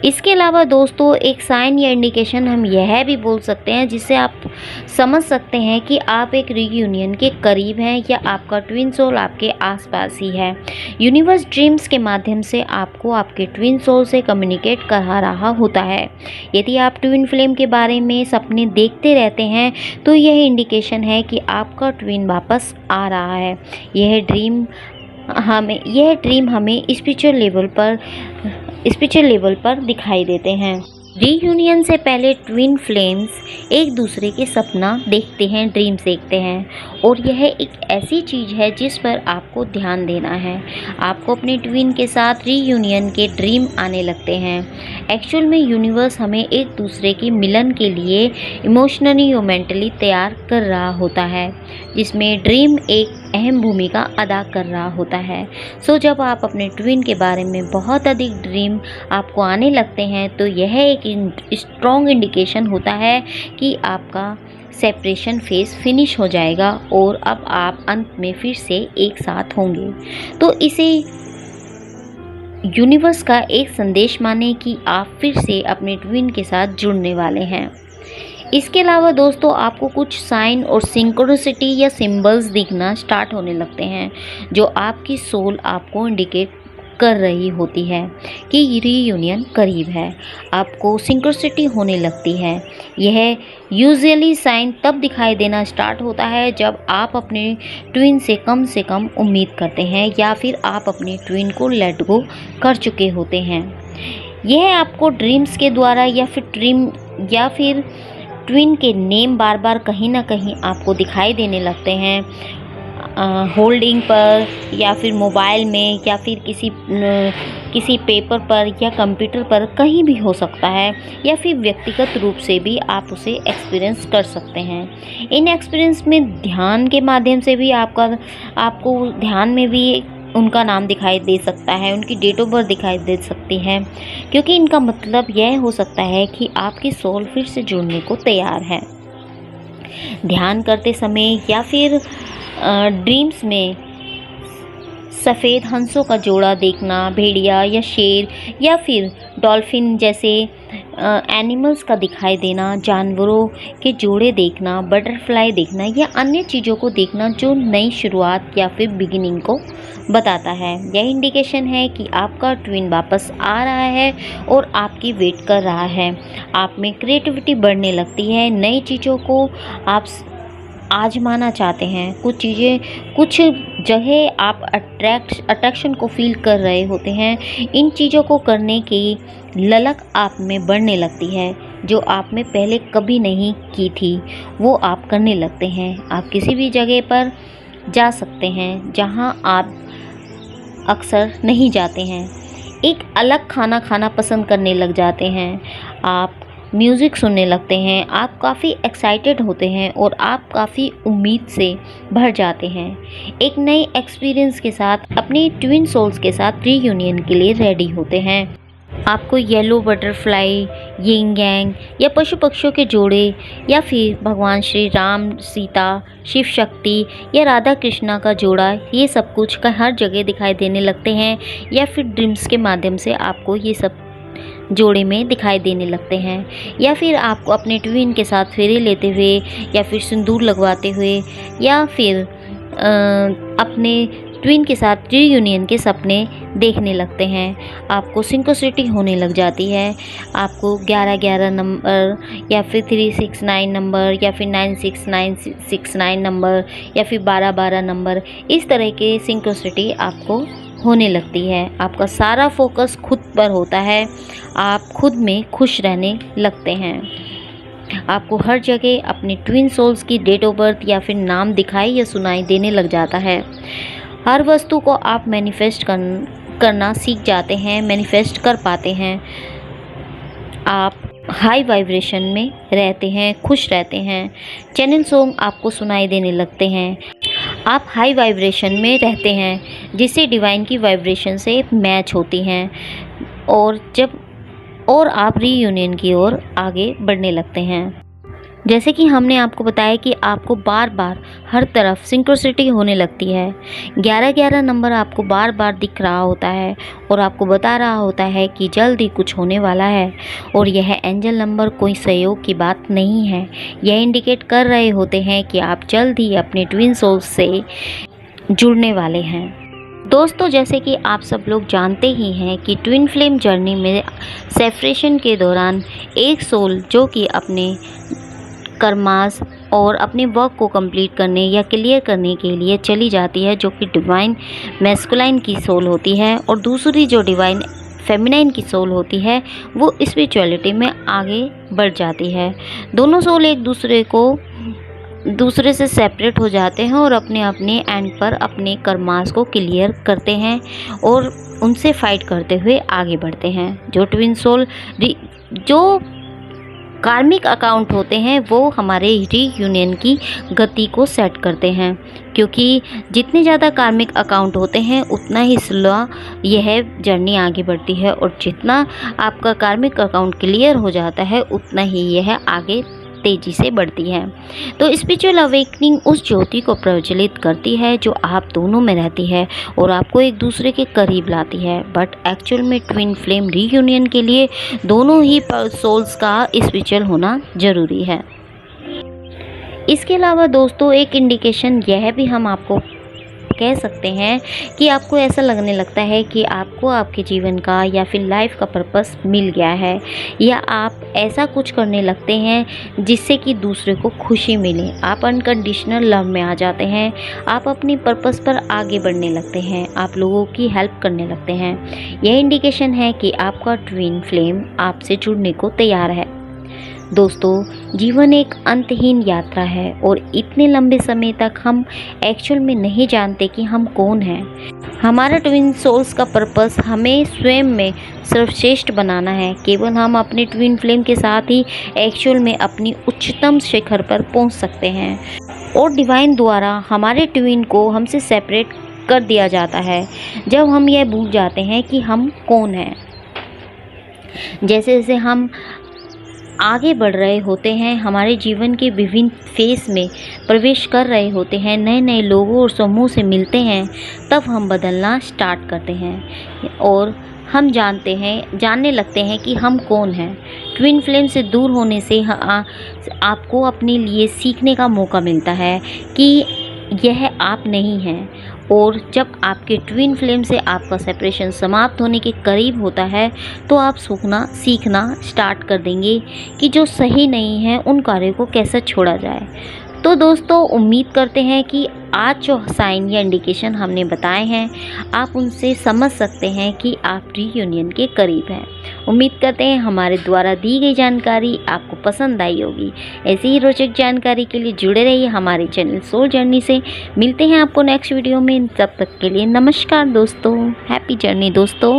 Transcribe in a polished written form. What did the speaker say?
इसके अलावा दोस्तों एक साइन या इंडिकेशन हम यह भी बोल सकते हैं जिससे आप समझ सकते हैं कि आप एक रीयूनियन के करीब हैं या आपका ट्विन सोल आपके आसपास ही है। यूनिवर्स ड्रीम्स के माध्यम से आपको आपके ट्विन सोल से कम्युनिकेट करा रहा होता है। यदि आप ट्विन फ्लेम के बारे में सपने देखते रहते हैं तो यह इंडिकेशन है कि आपका ट्विन वापस आ रहा है। यह ड्रीम हमें स्पिरिचुअल लेवल पर दिखाई देते हैं। रीयूनियन से पहले ट्विन फ्लेम्स एक दूसरे के सपना देखते हैं, ड्रीम्स देखते हैं, और यह एक ऐसी चीज़ है जिस पर आपको ध्यान देना है। आपको अपने ट्विन के साथ रीयूनियन के ड्रीम आने लगते हैं। एक्चुअल में यूनिवर्स हमें एक दूसरे के मिलन के लिए इमोशनली और मेंटली तैयार कर रहा होता है, जिसमें ड्रीम एक अहम भूमिका अदा कर रहा होता है। जब आप अपने ट्विन के बारे में बहुत अधिक ड्रीम आपको आने लगते हैं तो यह एक स्ट्रॉन्ग इंडिकेशन होता है कि आपका सेपरेशन फेज फिनिश हो जाएगा और अब आप अंत में फिर से एक साथ होंगे। तो इसे यूनिवर्स का एक संदेश माने कि आप फिर से अपने ट्विन के साथ जुड़ने वाले हैं। इसके अलावा दोस्तों आपको कुछ साइन और सिंक्रोनिसिटी या सिंबल्स दिखना स्टार्ट होने लगते हैं जो आपकी सोल आपको इंडिकेट कर रही होती है कि रीयूनियन करीब है। आपको सिंक्रोनिसिटी होने लगती है। यह यूजुअली साइन तब दिखाई देना स्टार्ट होता है जब आप अपने ट्विन से कम उम्मीद करते हैं या फिर आप अपने ट्विन को लेट गो कर चुके होते हैं। यह आपको ड्रीम्स के द्वारा या फिर ट्विन के नेम बार बार कहीं ना कहीं आपको दिखाई देने लगते हैं, होल्डिंग पर या फिर मोबाइल में या फिर किसी पेपर पर या कंप्यूटर पर, कहीं भी हो सकता है, या फिर व्यक्तिगत रूप से भी आप उसे एक्सपीरियंस कर सकते हैं। इन एक्सपीरियंस में ध्यान के माध्यम से भी आपको ध्यान में भी उनका नाम दिखाई दे सकता है, उनकी डेट ऑफ बर्थ दिखाई दे सकती है, क्योंकि इनका मतलब यह हो सकता है कि आपकी सोल फिर से जुड़ने को तैयार है। ध्यान करते समय या फिर ड्रीम्स में सफ़ेद हंसों का जोड़ा देखना, भेड़िया या शेर या फिर डॉल्फिन जैसे एनिमल्स का दिखाई देना, जानवरों के जोड़े देखना, बटरफ्लाई देखना या अन्य चीज़ों को देखना जो नई शुरुआत या फिर बिगिनिंग को बताता है। यह इंडिकेशन है कि आपका ट्विन वापस आ रहा है और आपकी वेट कर रहा है। आप में क्रिएटिविटी बढ़ने लगती है, नई चीज़ों को आप आजमाना चाहते हैं, कुछ जगह आप अट्रैक्शन को फील कर रहे होते हैं। इन चीज़ों को करने की ललक आप में बढ़ने लगती है जो आप में पहले कभी नहीं की थी, वो आप करने लगते हैं। आप किसी भी जगह पर जा सकते हैं जहां आप अक्सर नहीं जाते हैं। एक अलग खाना खाना पसंद करने लग जाते हैं। आप म्यूज़िक सुनने लगते हैं। आप काफ़ी एक्साइटेड होते हैं और आप काफ़ी उम्मीद से भर जाते हैं। एक नए एक्सपीरियंस के साथ अपनी ट्विन सोल्स के साथ रीयूनियन के लिए रेडी होते हैं। आपको येलो बटरफ्लाई, यिंग यांग या पशु पक्षियों के जोड़े या फिर भगवान श्री राम, सीता, शिव शक्ति या राधा कृष्णा का जोड़ा, ये सब कुछ का हर जगह दिखाई देने लगते हैं, या फिर ड्रीम्स के माध्यम से आपको ये सब जोड़े में दिखाई देने लगते हैं, या फिर आपको अपने ट्विन के साथ फेरे लेते हुए या फिर सिंदूर लगवाते हुए या फिर अपने ट्विन के साथ रीयूनियन के सपने देखने लगते हैं। आपको सिंक्रोनिसिटी होने लग जाती है। आपको 11-11 नंबर या फिर 369 नंबर या फिर 9669 नंबर या फिर 12-12 नंबर, इस तरह के सिंक्रोनिसिटी आपको होने लगती है। आपका सारा फोकस खुद पर होता है। आप खुद में खुश रहने लगते हैं। आपको हर जगह अपने ट्विन सोल्स की डेट ऑफ बर्थ या फिर नाम दिखाई या सुनाई देने लग जाता है। हर वस्तु को आप मैनिफेस्ट करना सीख जाते हैं, मैनिफेस्ट कर पाते हैं। आप हाई वाइब्रेशन में रहते हैं, खुश रहते हैं। चैनल सॉन्ग आपको सुनाई देने लगते हैं। आप हाई वाइब्रेशन में रहते हैं जिससे डिवाइन की वाइब्रेशन से मैच होती हैं, और आप रीयूनियन की ओर आगे बढ़ने लगते हैं। जैसे कि हमने आपको बताया कि आपको बार बार हर तरफ सिंक्रोसिटी होने लगती है। 11-11 नंबर आपको बार बार दिख रहा होता है और आपको बता रहा होता है कि जल्द ही कुछ होने वाला है। और यह एंजल नंबर कोई सहयोग की बात नहीं है, यह इंडिकेट कर रहे होते हैं कि आप जल्द ही अपने ट्विन सोल्स से जुड़ने वाले हैं। दोस्तों, जैसे कि आप सब लोग जानते ही हैं कि ट्विन फ्लेम जर्नी में सेपरेशन के दौरान एक सोल जो कि अपने कर्मास और अपने वर्क को कंप्लीट करने या क्लियर करने के लिए चली जाती है, जो कि डिवाइन मैस्कुलाइन की सोल होती है, और दूसरी जो डिवाइन फेमिनाइन की सोल होती है वो स्पिरिचुअलिटी में आगे बढ़ जाती है। दोनों सोल एक दूसरे से सेपरेट हो जाते हैं और अपने अपने एंड पर अपने कर्मास को क्लियर करते हैं और उनसे फाइट करते हुए आगे बढ़ते हैं। जो ट्विन सोल जो कार्मिक अकाउंट होते हैं वो हमारे रीयूनियन की गति को सेट करते हैं, क्योंकि जितने ज़्यादा कार्मिक अकाउंट होते हैं उतना ही स्लो यह जर्नी आगे बढ़ती है, और जितना आपका कार्मिक अकाउंट क्लियर हो जाता है उतना ही यह आगे तेज़ी से बढ़ती है। तो स्पिरिचुअल अवेकनिंग उस ज्योति को प्रज्वलित करती है जो आप दोनों में रहती है और आपको एक दूसरे के करीब लाती है। बट एक्चुअल में ट्विन फ्लेम रीयूनियन के लिए दोनों ही सोल्स का स्पिरिचुअल होना ज़रूरी है। इसके अलावा दोस्तों, एक इंडिकेशन यह भी हम आपको कह सकते हैं कि आपको ऐसा लगने लगता है कि आपको आपके जीवन का या फिर लाइफ का पर्पस मिल गया है, या आप ऐसा कुछ करने लगते हैं जिससे कि दूसरे को खुशी मिले। आप अनकंडीशनल लव में आ जाते हैं, आप अपनी पर्पस पर आगे बढ़ने लगते हैं, आप लोगों की हेल्प करने लगते हैं। यह इंडिकेशन है कि आपका ट्विन फ्लेम आपसे जुड़ने को तैयार है। दोस्तों, जीवन एक अंतहीन यात्रा है और इतने लंबे समय तक हम एक्चुअल में नहीं जानते कि हम कौन हैं। हमारा ट्विन सोल्स का पर्पस हमें स्वयं में सर्वश्रेष्ठ बनाना है। केवल हम अपने ट्विन फ्लेम के साथ ही एक्चुअल में अपनी उच्चतम शिखर पर पहुंच सकते हैं, और डिवाइन द्वारा हमारे ट्विन को हमसे सेपरेट कर दिया जाता है जब हम यह भूल जाते हैं कि हम कौन हैं। जैसे जैसे हम आगे बढ़ रहे होते हैं, हमारे जीवन के विभिन्न फेस में प्रवेश कर रहे होते हैं, नए नए लोगों और समूह से मिलते हैं, तब हम बदलना स्टार्ट करते हैं और हम जानने लगते हैं कि हम कौन हैं। ट्विन फ्लेम से दूर होने से आपको अपने लिए सीखने का मौका मिलता है कि यह आप नहीं हैं, और जब आपके ट्विन फ्लेम से आपका सेपरेशन समाप्त होने के करीब होता है तो आप सीखना स्टार्ट कर देंगे कि जो सही नहीं है उन कार्यों को कैसे छोड़ा जाए। तो दोस्तों, उम्मीद करते हैं कि आज जो साइन या इंडिकेशन हमने बताए हैं आप उनसे समझ सकते हैं कि आप रीयूनियन के करीब हैं। उम्मीद करते हैं हमारे द्वारा दी गई जानकारी आपको पसंद आई होगी। ऐसी ही रोचक जानकारी के लिए जुड़े रहिए हमारे चैनल सोल जर्नी से। मिलते हैं आपको नेक्स्ट वीडियो में, तब तक के लिए नमस्कार दोस्तों, हैप्पी जर्नी दोस्तों।